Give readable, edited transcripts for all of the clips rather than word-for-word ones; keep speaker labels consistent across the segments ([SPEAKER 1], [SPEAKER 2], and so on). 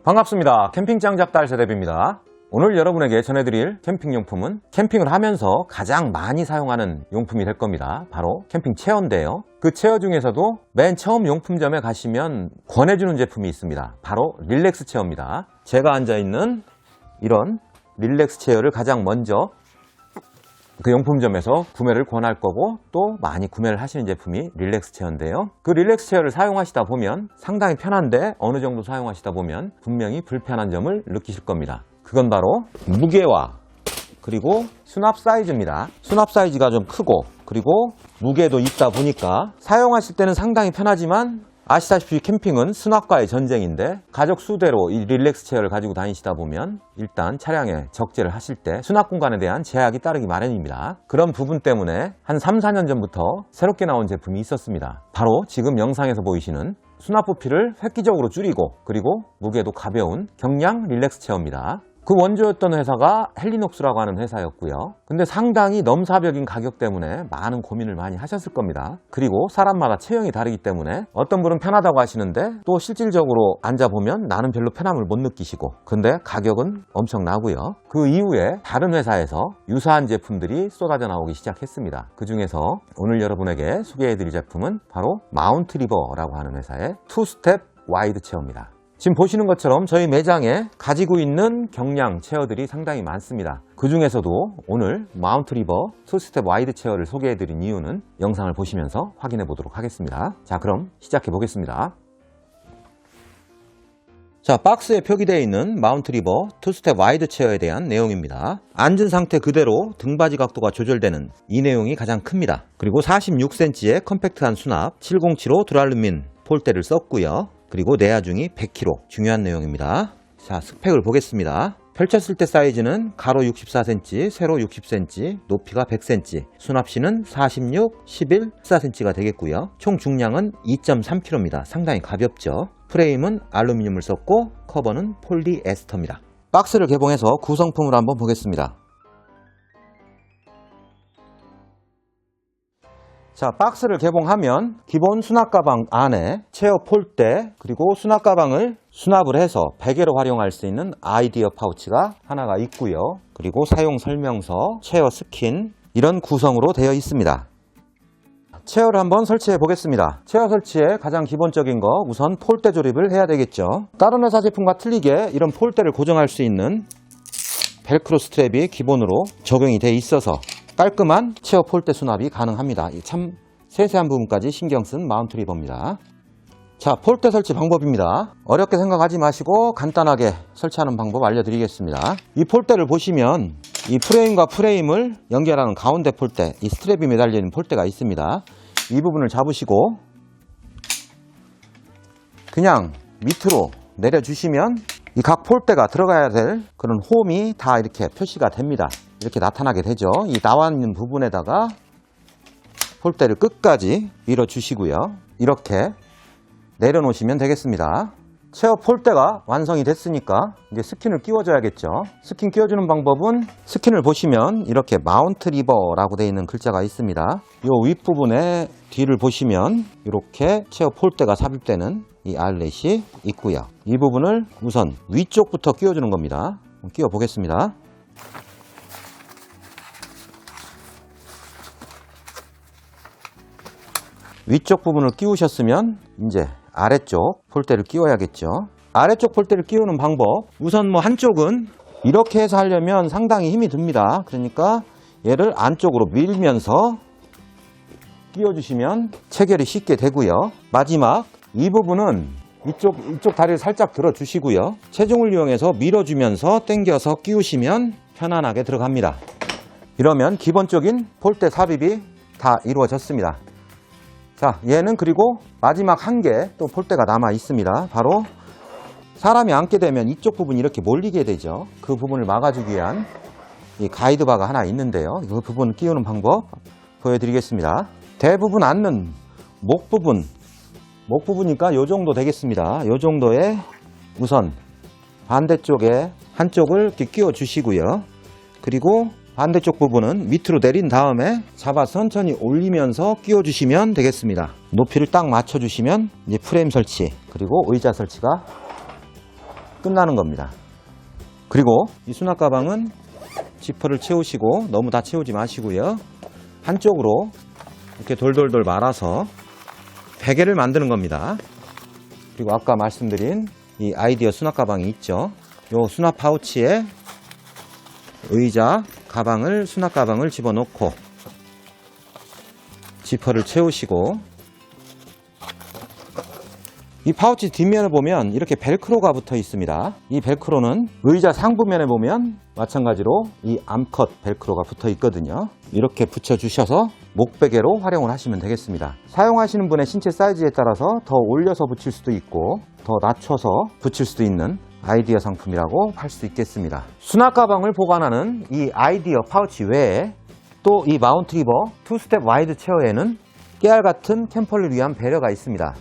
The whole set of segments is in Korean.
[SPEAKER 1] 반갑습니다. 캠핑장 작달 세대비입니다. 오늘 여러분에게 전해드릴 캠핑용품은 캠핑을 하면서 가장 많이 사용하는 용품이 될 겁니다. 바로 캠핑 체어인데요. 그 체어 중에서도 맨 처음 용품점에 가시면 권해주는 제품이 있습니다. 바로 릴렉스 체어입니다. 제가 앉아있는 이런 릴렉스 체어를 가장 먼저 그 용품점에서 구매를 권할 거고, 또 많이 구매를 하시는 제품이 릴렉스 체어인데요. 그 릴렉스 체어를 사용하시다 보면 상당히 편한데 어느 정도 사용하시다 보면 분명히 불편한 점을 느끼실 겁니다. 그건 바로 무게와 그리고 수납 사이즈입니다. 수납 사이즈가 좀 크고 그리고 무게도 있다 보니까 사용하실 때는 상당히 편하지만, 아시다시피 캠핑은 수납과의 전쟁인데 가족 수대로 이 릴렉스 체어를 가지고 다니시다 보면 일단 차량에 적재를 하실 때 수납 공간에 대한 제약이 따르기 마련입니다. 그런 부분 때문에 한 3, 4년 전부터 새롭게 나온 제품이 있었습니다. 바로 지금 영상에서 보이시는 수납 부피를 획기적으로 줄이고 그리고 무게도 가벼운 경량 릴렉스 체어입니다. 그 원조였던 회사가 헬리녹스라고 하는 회사였고요. 근데 상당히 넘사벽인 가격 때문에 많은 고민을 많이 하셨을 겁니다. 그리고 사람마다 체형이 다르기 때문에 어떤 분은 편하다고 하시는데 또 실질적으로 앉아보면 나는 별로 편함을 못 느끼시고, 근데 가격은 엄청나고요. 그 이후에 다른 회사에서 유사한 제품들이 쏟아져 나오기 시작했습니다. 그 중에서 오늘 여러분에게 소개해드릴 제품은 바로 마운트 리버라고 하는 회사의 투스텝 와이드 체어입니다. 지금 보시는 것처럼 저희 매장에 가지고 있는 경량 체어들이 상당히 많습니다. 그 중에서도 오늘 마운트 리버 투스텝 와이드 체어를 소개해드린 이유는 영상을 보시면서 확인해 보도록 하겠습니다. 자, 그럼 시작해 보겠습니다. 자, 박스에 표기되어 있는 마운트 리버 투스텝 와이드 체어에 대한 내용입니다. 앉은 상태 그대로 등받이 각도가 조절되는 이 내용이 가장 큽니다. 그리고 46cm의 컴팩트한 수납, 7075 드랄루민 폴대를 썼고요. 그리고 내하중이 100kg, 중요한 내용입니다. 자, 스펙을 보겠습니다. 펼쳤을 때 사이즈는 가로 64cm, 세로 60cm, 높이가 100cm, 수납시는 46, 11, 14cm가 되겠고요. 총 중량은 2.3kg입니다. 상당히 가볍죠. 프레임은 알루미늄을 썼고 커버는 폴리에스터입니다. 박스를 개봉해서 구성품을 한번 보겠습니다. 자, 박스를 개봉하면 기본 수납 가방 안에 체어 폴대, 그리고 수납 가방을 수납을 해서 베개로 활용할 수 있는 아이디어 파우치가 하나가 있고요. 그리고 사용 설명서, 체어 스킨, 이런 구성으로 되어 있습니다. 체어를 한번 설치해 보겠습니다. 체어 설치에 가장 기본적인 거, 우선 폴대 조립을 해야 되겠죠. 다른 회사 제품과 틀리게 이런 폴대를 고정할 수 있는 벨크로 스트랩이 기본으로 적용이 되어 있어서 깔끔한 체어 폴대 수납이 가능합니다. 참 세세한 부분까지 신경 쓴 마운트 리버입니다. 자, 폴대 설치 방법입니다. 어렵게 생각하지 마시고 간단하게 설치하는 방법 알려드리겠습니다. 이 폴대를 보시면 이 프레임과 프레임을 연결하는 가운데 폴대, 이 스트랩이 매달리는 폴대가 있습니다. 이 부분을 잡으시고 그냥 밑으로 내려주시면 이 각 폴대가 들어가야 될 그런 홈이 다 이렇게 표시가 됩니다. 이렇게 나타나게 되죠. 이 나와 있는 부분에다가 폴대를 끝까지 밀어주시고요. 이렇게 내려놓으시면 되겠습니다. 체어 폴대가 완성이 됐으니까 이제 스킨을 끼워줘야겠죠. 스킨 끼워주는 방법은 스킨을 보시면 이렇게 마운트 리버라고 되어 있는 글자가 있습니다. 이 윗부분에 뒤를 보시면 이렇게 체어 폴대가 삽입되는 이 아일렛이 있고요. 이 부분을 우선 위쪽부터 끼워주는 겁니다. 끼워 보겠습니다. 위쪽 부분을 끼우셨으면 이제 아래쪽 폴대를 끼워야겠죠. 아래쪽 폴대를 끼우는 방법, 우선 한쪽은 이렇게 해서 하려면 상당히 힘이 듭니다. 그러니까 얘를 안쪽으로 밀면서 끼워주시면 체결이 쉽게 되고요. 마지막 이 부분은 이쪽 다리를 살짝 들어주시고요. 체중을 이용해서 밀어주면서 당겨서 끼우시면 편안하게 들어갑니다. 이러면 기본적인 폴대 삽입이 다 이루어졌습니다. 자, 얘는 그리고 마지막 한 개 또 폴대가 남아 있습니다. 바로 사람이 앉게 되면 이쪽 부분이 이렇게 몰리게 되죠. 그 부분을 막아주기 위한 이 가이드바가 하나 있는데요. 그 부분 끼우는 방법 보여드리겠습니다. 대부분 앉는 목 부분이니까 요 정도 되겠습니다. 요 정도에 우선 반대쪽에 한쪽을 이렇게 끼워 주시고요. 그리고 반대쪽 부분은 밑으로 내린 다음에 잡아서 천천히 올리면서 끼워 주시면 되겠습니다. 높이를 딱 맞춰 주시면 이제 프레임 설치 그리고 의자 설치가 끝나는 겁니다. 그리고 이 수납 가방은 지퍼를 채우시고 너무 다 채우지 마시고요. 한쪽으로 이렇게 돌돌돌 말아서 베개를 만드는 겁니다. 그리고 아까 말씀드린 이 아이디어 수납 가방이 있죠. 이 수납 파우치에 의자, 가방을, 수납 가방을 집어넣고 지퍼를 채우시고, 이 파우치 뒷면을 보면 이렇게 벨크로가 붙어 있습니다. 이 벨크로는 의자 상부면에 보면 마찬가지로 이 암컷 벨크로가 붙어 있거든요. 이렇게 붙여 주셔서 목베개로 활용을 하시면 되겠습니다. 사용하시는 분의 신체 사이즈에 따라서 더 올려서 붙일 수도 있고 더 낮춰서 붙일 수도 있는 아이디어 상품이라고 할 수 있겠습니다. 수납 가방을 보관하는 이 아이디어 파우치 외에 또 이 마운트 리버 투스텝 와이드 체어에는 깨알 같은 캠퍼를 위한 배려가 있습니다.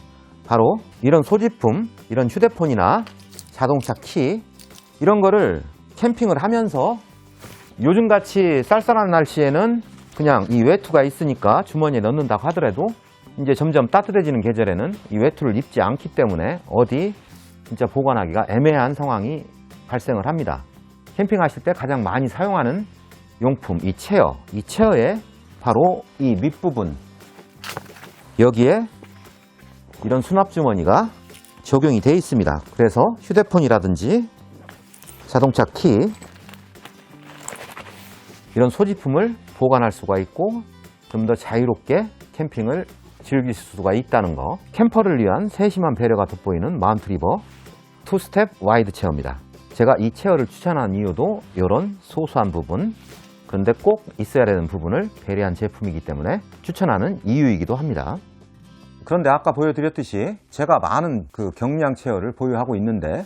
[SPEAKER 1] 바로 이런 소지품, 이런 휴대폰이나 자동차 키, 이런 거를 캠핑을 하면서 요즘같이 쌀쌀한 날씨에는 그냥 이 외투가 있으니까 주머니에 넣는다고 하더라도 이제 점점 따뜻해지는 계절에는 이 외투를 입지 않기 때문에 어디 진짜 보관하기가 애매한 상황이 발생을 합니다. 캠핑하실 때 가장 많이 사용하는 용품, 이 체어에 바로 이 밑부분, 여기에 이런 수납 주머니가 적용이 되어 있습니다. 그래서 휴대폰이라든지 자동차 키, 이런 소지품을 보관할 수가 있고 좀 더 자유롭게 캠핑을 즐길 수가 있다는 거. 캠퍼를 위한 세심한 배려가 돋보이는 마운트 리버 투스텝 와이드 체어입니다. 제가 이 체어를 추천한 이유도 이런 소소한 부분, 그런데 꼭 있어야 되는 부분을 배려한 제품이기 때문에 추천하는 이유이기도 합니다. 그런데 아까 보여드렸듯이 제가 많은 그 경량 체어를 보유하고 있는데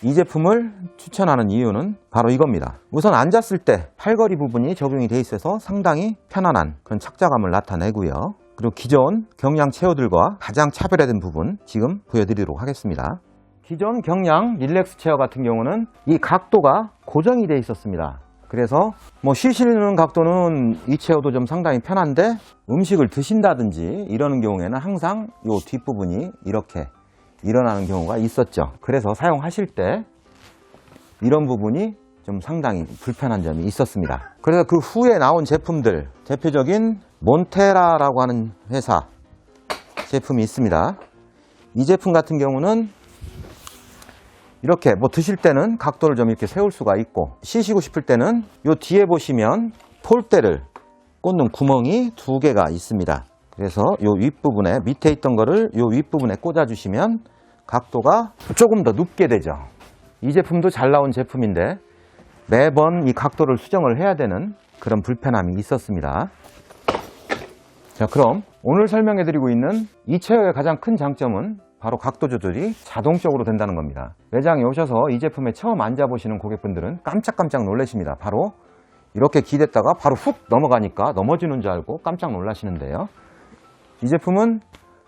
[SPEAKER 1] 이 제품을 추천하는 이유는 바로 이겁니다. 우선 앉았을 때 팔걸이 부분이 적용이 되어 있어서 상당히 편안한 그런 착자감을 나타내고요. 그리고 기존 경량 체어들과 가장 차별화된 부분 지금 보여드리도록 하겠습니다. 기존 경량 릴렉스 체어 같은 경우는 이 각도가 고정이 되어 있었습니다. 그래서 뭐 쉬시는 각도는 이 체어도 좀 상당히 편한데 음식을 드신다든지 이러는 경우에는 항상 이 뒷부분이 이렇게 일어나는 경우가 있었죠. 그래서 사용하실 때 이런 부분이 좀 상당히 불편한 점이 있었습니다. 그래서 그 후에 나온 제품들, 대표적인 몬테라라고 하는 회사 제품이 있습니다. 이 제품 같은 경우는 이렇게 뭐 드실 때는 각도를 좀 이렇게 세울 수가 있고 쉬시고 싶을 때는 요 뒤에 보시면 폴대를 꽂는 구멍이 2개가 있습니다. 그래서 요 윗부분에 밑에 있던 거를 요 윗부분에 꽂아 주시면 각도가 조금 더 눕게 되죠. 이 제품도 잘 나온 제품인데 매번 이 각도를 수정을 해야 되는 그런 불편함이 있었습니다. 자, 그럼 오늘 설명해 드리고 있는 이 체어의 가장 큰 장점은 바로 각도 조절이 자동적으로 된다는 겁니다. 매장에 오셔서 이 제품에 처음 앉아보시는 고객분들은 깜짝깜짝 놀라십니다. 바로 이렇게 기댔다가 바로 훅 넘어가니까 넘어지는 줄 알고 깜짝 놀라시는데요. 이 제품은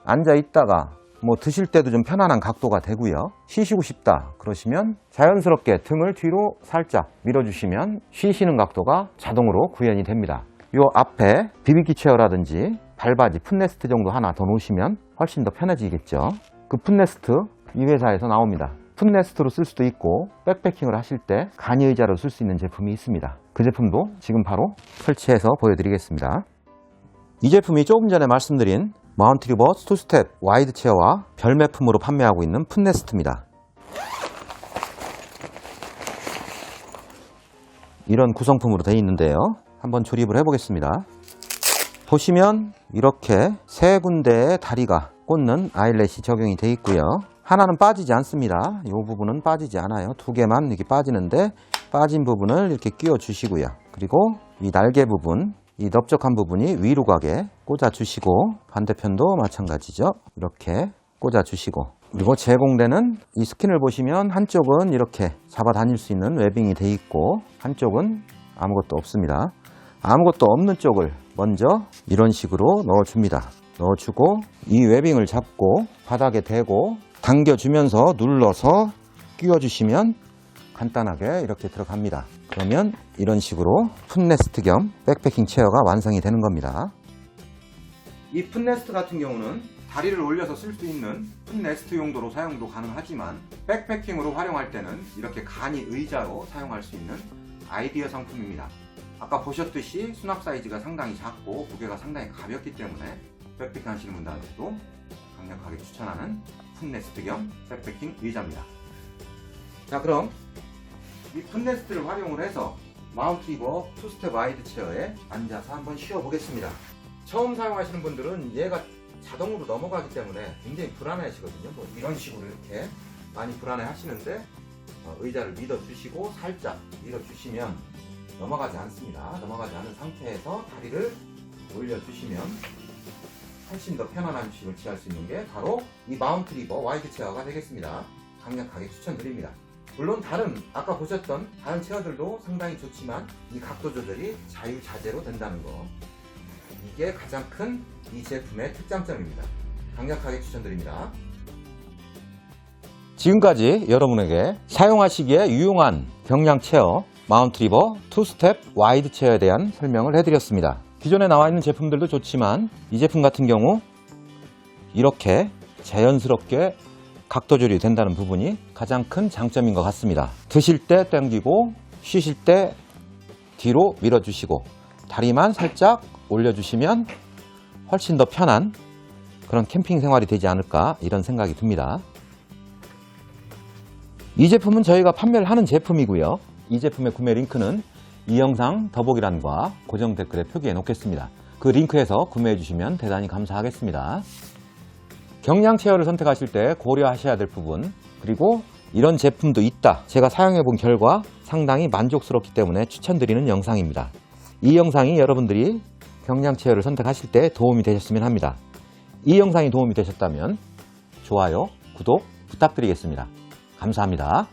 [SPEAKER 1] 앉아 있다가 뭐 드실 때도 좀 편안한 각도가 되고요. 쉬시고 싶다 그러시면 자연스럽게 등을 뒤로 살짝 밀어주시면 쉬시는 각도가 자동으로 구현이 됩니다. 이 앞에 비비키 체어라든지 발바지, 풋레스트 정도 하나 더 놓으시면 훨씬 더 편해지겠죠. 그 풋레스트 이 회사에서 나옵니다. 풋레스트로 쓸 수도 있고 백패킹을 하실 때 간이 의자로 쓸 수 있는 제품이 있습니다. 그 제품도 지금 바로 설치해서 보여드리겠습니다. 이 제품이 조금 전에 말씀드린 마운트 리버 투스텝 와이드 체어와 별매품으로 판매하고 있는 풋레스트입니다. 이런 구성품으로 되어 있는데요. 한번 조립을 해보겠습니다. 보시면 이렇게 3군데의 다리가 꽂는 아일렛이 적용이 되어 있고요. 하나는 빠지지 않습니다. 이 부분은 빠지지 않아요. 2개만 이렇게 빠지는데 빠진 부분을 이렇게 끼워 주시고요. 그리고 이 날개 부분, 이 넓적한 부분이 위로 가게 꽂아 주시고 반대편도 마찬가지죠. 이렇게 꽂아 주시고, 그리고 제공되는 이 스킨을 보시면 한쪽은 이렇게 잡아 다닐 수 있는 웨빙이 되어 있고 한쪽은 아무것도 없습니다. 아무것도 없는 쪽을 먼저 이런 식으로 넣어줍니다. 넣어주고 이 웨빙을 잡고 바닥에 대고 당겨주면서 눌러서 끼워주시면 간단하게 이렇게 들어갑니다. 그러면 이런 식으로 풋레스트 겸 백패킹 체어가 완성이 되는 겁니다. 이 풋레스트 같은 경우는 다리를 올려서 쓸 수 있는 풋네스트 용도로 사용도 가능하지만 백패킹으로 활용할 때는 이렇게 간이 의자로 사용할 수 있는 아이디어 상품입니다. 아까 보셨듯이 수납 사이즈가 상당히 작고 무게가 상당히 가볍기 때문에 백패킹 하시는 분들한테도 강력하게 추천하는 풋네스트 겸 백패킹 의자입니다. 자, 그럼 이 풋네스트를 활용을 해서 마운트 리버 투스텝 와이드 체어에 앉아서 한번 쉬어 보겠습니다. 처음 사용하시는 분들은 얘가 자동으로 넘어가기 때문에 굉장히 불안해 하시거든요. 뭐 이런 식으로 이렇게 많이 불안해 하시는데 의자를 밀어 주시고 살짝 밀어 주시면 넘어가지 않습니다. 넘어가지 않은 상태에서 다리를 올려 주시면 훨씬 더 편안한 휴식을 취할 수 있는 게 바로 이 마운트 리버 와이드 체어가 되겠습니다. 강력하게 추천드립니다. 물론 아까 보셨던 다른 체어들도 상당히 좋지만 이 각도 조절이 자유자재로 된다는 거, 이게 가장 큰 이 제품의 특장점입니다. 강력하게 추천드립니다. 지금까지 여러분에게 사용하시기에 유용한 경량 체어 마운트 리버 투스텝 와이드 체어에 대한 설명을 해드렸습니다. 기존에 나와 있는 제품들도 좋지만 이 제품 같은 경우 이렇게 자연스럽게 각도 조절이 된다는 부분이 가장 큰 장점인 것 같습니다. 드실 때 당기고 쉬실 때 뒤로 밀어주시고 다리만 살짝 올려주시면 훨씬 더 편한 그런 캠핑 생활이 되지 않을까 이런 생각이 듭니다. 이 제품은 저희가 판매를 하는 제품이고요. 이 제품의 구매 링크는 이 영상 더보기란과 고정 댓글에 표기해 놓겠습니다. 그 링크에서 구매해 주시면 대단히 감사하겠습니다. 경량 체어를 선택하실 때 고려하셔야 될 부분, 그리고 이런 제품도 있다, 제가 사용해 본 결과 상당히 만족스럽기 때문에 추천드리는 영상입니다. 이 영상이 여러분들이 경량 체어를 선택하실 때 도움이 되셨으면 합니다. 이 영상이 도움이 되셨다면 좋아요, 구독 부탁드리겠습니다. 감사합니다.